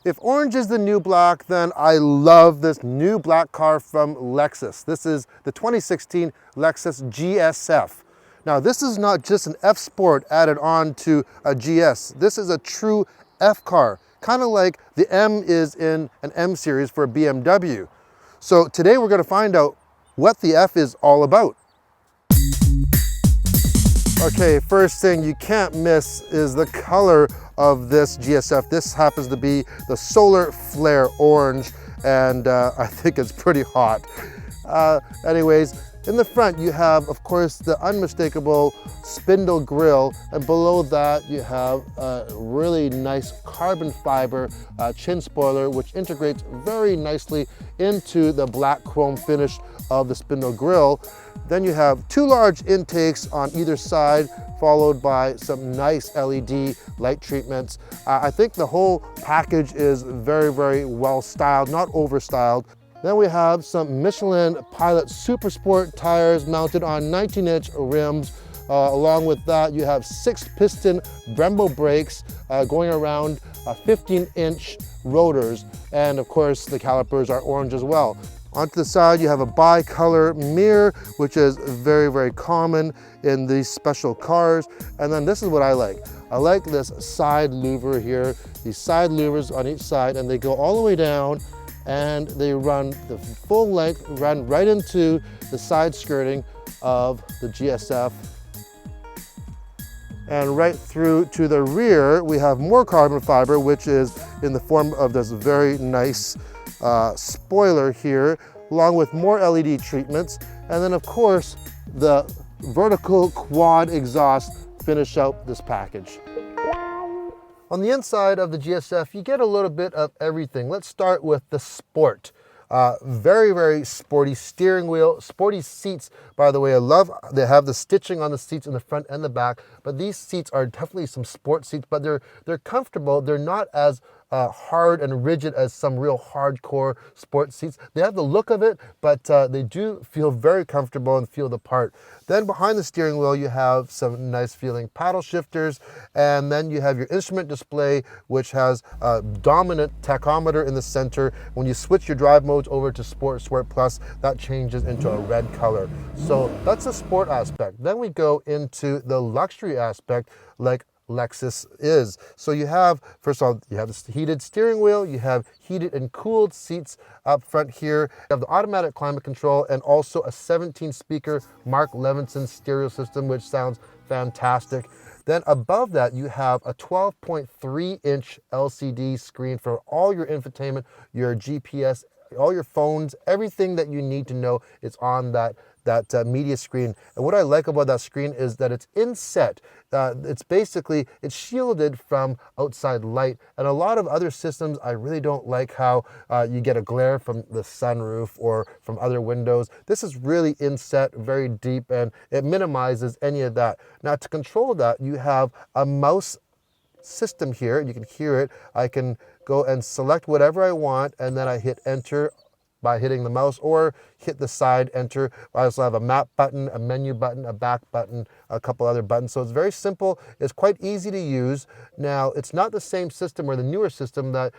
If orange is the new black, then I love this new black car from Lexus. This is the 2016 Lexus GS F. Now, this is not just an F Sport added on to a GS. This is a true F car, kind of like the M is in an M series for a BMW. So today we're going to find out what the F is all about. Okay, first thing you can't miss is the color of this GSF. This happens to be the Solar Flare Orange, and I think it's pretty hot. Anyways, in the front you have, of course, the unmistakable spindle grille, and below that you have a really nice carbon fiber chin spoiler, which integrates very nicely into the black chrome finish of the spindle grille. Then you have two large intakes on either side, followed by some nice LED light treatments. I think the whole package is very, very well styled, not over styled. Then we have some Michelin Pilot Super Sport tires mounted on 19-inch rims. Along with that, you have 6-piston Brembo brakes going around 15-inch rotors. And of course, the calipers are orange as well. Onto the side, you have a bi-color mirror, which is very, very common in these special cars. And then this is what I like. I like this side louver here, these side louvers on each side, and they go all the way down and they run the full length, run right into the side skirting of the GSF. And right through to the rear, we have more carbon fiber, which is in the form of this very nice spoiler here, along with more LED treatments. And then of course, the vertical quad exhaust finish out this package. On the inside of the GSF, you get a little bit of everything. Let's start with the Sport. Very, very sporty steering wheel, sporty seats. By the way, I love they have the stitching on the seats in the front and the back, but these seats are definitely some sport seats, but they're comfortable. They're not as hard and rigid as some real hardcore sport seats. They have the look of it, but they do feel very comfortable and feel the part. Then behind the steering wheel, you have some nice feeling paddle shifters, and then you have your instrument display, which has a dominant tachometer in the center. When you switch your drive modes over to Sport, Sport Plus, that changes into a red color. So that's the sport aspect. Then we go into the luxury aspect, like Lexus is. So you have, first of all, you have this heated steering wheel, you have heated and cooled seats up front here, you have the automatic climate control, and also a 17-speaker Mark Levinson stereo system, which sounds fantastic. Then above that, you have a 12.3-inch LCD screen for all your infotainment, your GPS, all your phones, everything that you need to know is on that media screen. And what I like about that screen is that it's inset. It's shielded from outside light. And a lot of other systems, I really don't like how you get a glare from the sunroof or from other windows. This is really inset, very deep, and it minimizes any of that. Now, to control that, you have a mouse system here. You can hear it. I can go and select whatever I want, and then I hit enter by hitting the mouse, or hit the side enter. I also have a map button, a menu button, a back button, a couple other buttons. So it's very simple. It's quite easy to use. Now, it's not the same system or the newer system that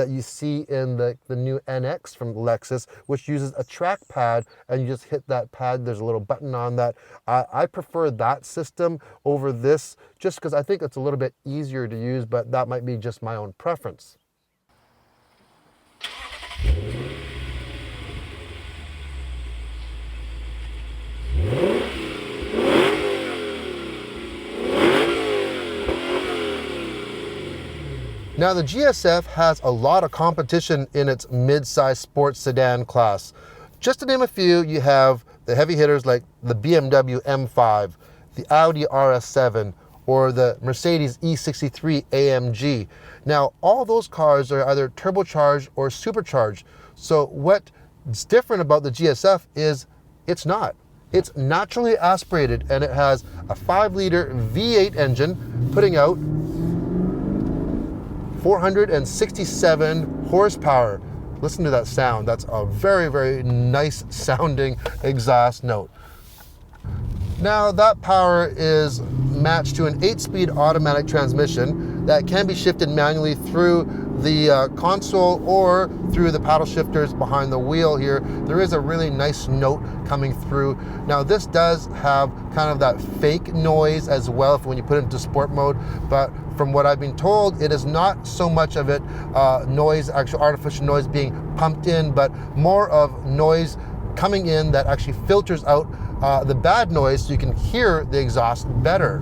you see in the new NX from Lexus, which uses a trackpad, and you just hit that pad. There's a little button on that. I prefer that system over this, just because I think it's a little bit easier to use, but that might be just my own preference. Now, the GSF has a lot of competition in its mid-size sports sedan class. Just to name a few, you have the heavy hitters like the BMW M5, the Audi RS7, or the Mercedes C63 AMG. Now, all those cars are either turbocharged or supercharged. So what's different about the GSF is it's not. It's naturally aspirated, and it has a 5-liter V8 engine putting out 467 horsepower. Listen to that sound. That's a very, very nice sounding exhaust note. Now, that power is matched to an 8-speed automatic transmission that can be shifted manually through the console or through the paddle shifters behind the wheel here, there is a really nice note coming through. Now this does have kind of that fake noise as well when you put it into sport mode, but from what I've been told, it is not so much of it noise, actual artificial noise being pumped in, but more of noise coming in that actually filters out the bad noise so you can hear the exhaust better.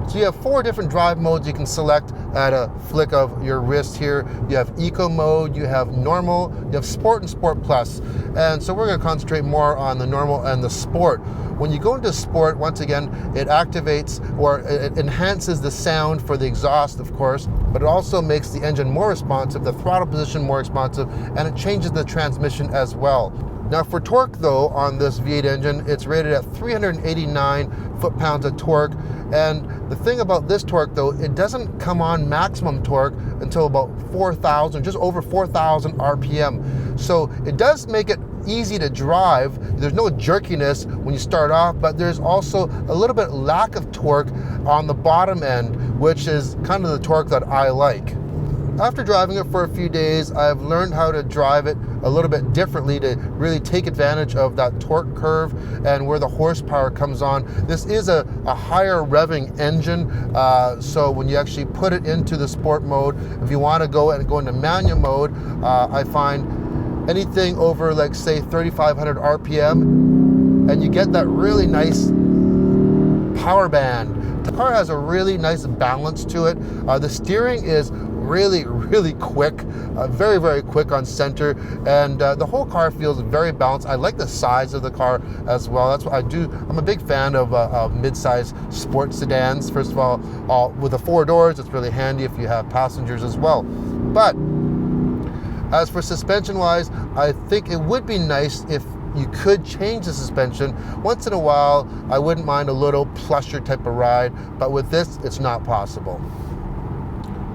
So you have 4 different drive modes you can select at a flick of your wrist here. You have Eco mode, you have Normal, you have Sport and Sport Plus. And so we're going to concentrate more on the Normal and the Sport. When you go into Sport, once again, it activates or it enhances the sound for the exhaust, of course, but it also makes the engine more responsive, the throttle position more responsive, and it changes the transmission as well. Now for torque though, on this V8 engine, it's rated at 389 foot-pounds of torque. And the thing about this torque though, it doesn't come on maximum torque until about 4,000, just over 4,000 RPM. So it does make it easy to drive. There's no jerkiness when you start off, but there's also a little bit lack of torque on the bottom end, which is kind of the torque that I like. After driving it for a few days, I've learned how to drive it a little bit differently to really take advantage of that torque curve and where the horsepower comes on. This is a higher revving engine, so when you actually put it into the sport mode, if you want to go into manual mode, I find anything over like say 3,500 RPM, and you get that really nice power band. The car has a really nice balance to it. The steering is really quick, very quick on center, and the whole car feels very balanced. I like the size of the car as well. That's what I do. I'm a big fan of mid-size sport sedans. First of all, with the 4 doors, it's really handy if you have passengers as well. But as for suspension wise, I think it would be nice if you could change the suspension. Once in a while, I wouldn't mind a little plusher type of ride, but with this, it's not possible.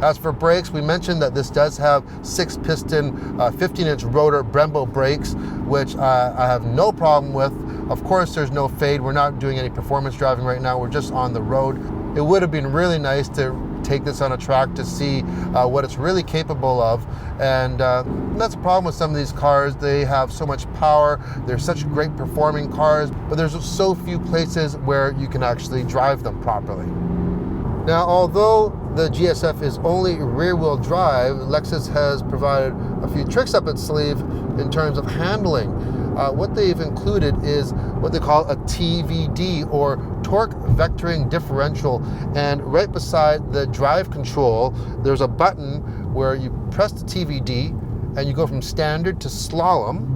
As for brakes, we mentioned that this does have 6-piston, 15-inch rotor Brembo brakes, which I have no problem with. Of course, there's no fade. We're not doing any performance driving right now. We're just on the road. It would have been really nice to take this on a track to see what it's really capable of. And that's a problem with some of these cars. They have so much power. They're such great performing cars, but there's so few places where you can actually drive them properly. Now, although the GS F is only rear-wheel drive, Lexus has provided a few tricks up its sleeve in terms of handling. What they've included is what they call a TVD, or torque vectoring differential, and right beside the drive control there's a button where you press the TVD and you go from standard to slalom,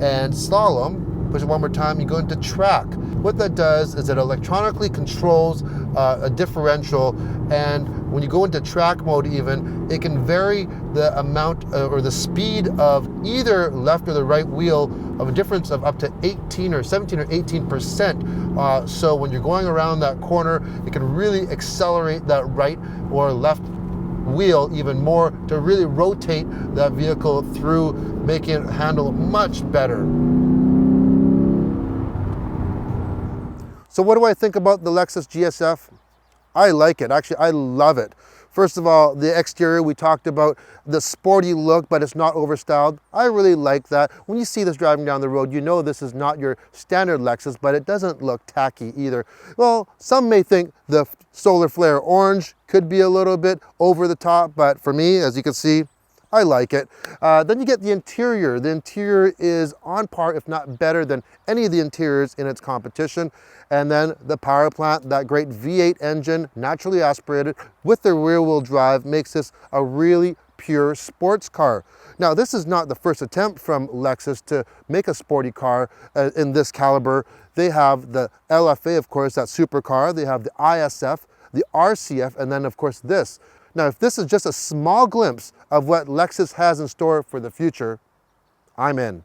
and slalom, push it one more time, you go into track. What that does is it electronically controls a differential, and when you go into track mode even, it can vary the amount or the speed of either left or the right wheel of a difference of up to 18 or 17 or 18%. So when you're going around that corner, it can really accelerate that right or left wheel even more to really rotate that vehicle through, making it handle much better. So what do I think about the Lexus GS F? I like it. Actually, I love it. First of all, the exterior, we talked about the sporty look, but it's not overstyled. I really like that. When you see this driving down the road, you know this is not your standard Lexus, but it doesn't look tacky either. Well, some may think the solar flare orange could be a little bit over the top, but for me, as you can see, I like it. Then you get the interior. The interior is on par, if not better than any of the interiors in its competition. And then the power plant, that great V8 engine, naturally aspirated with the rear wheel drive, makes this a really pure sports car. Now, this is not the first attempt from Lexus to make a sporty car in this caliber. They have the LFA, of course, that supercar. They have the ISF, the RCF, and then of course this. Now, if this is just a small glimpse of what Lexus has in store for the future, I'm in.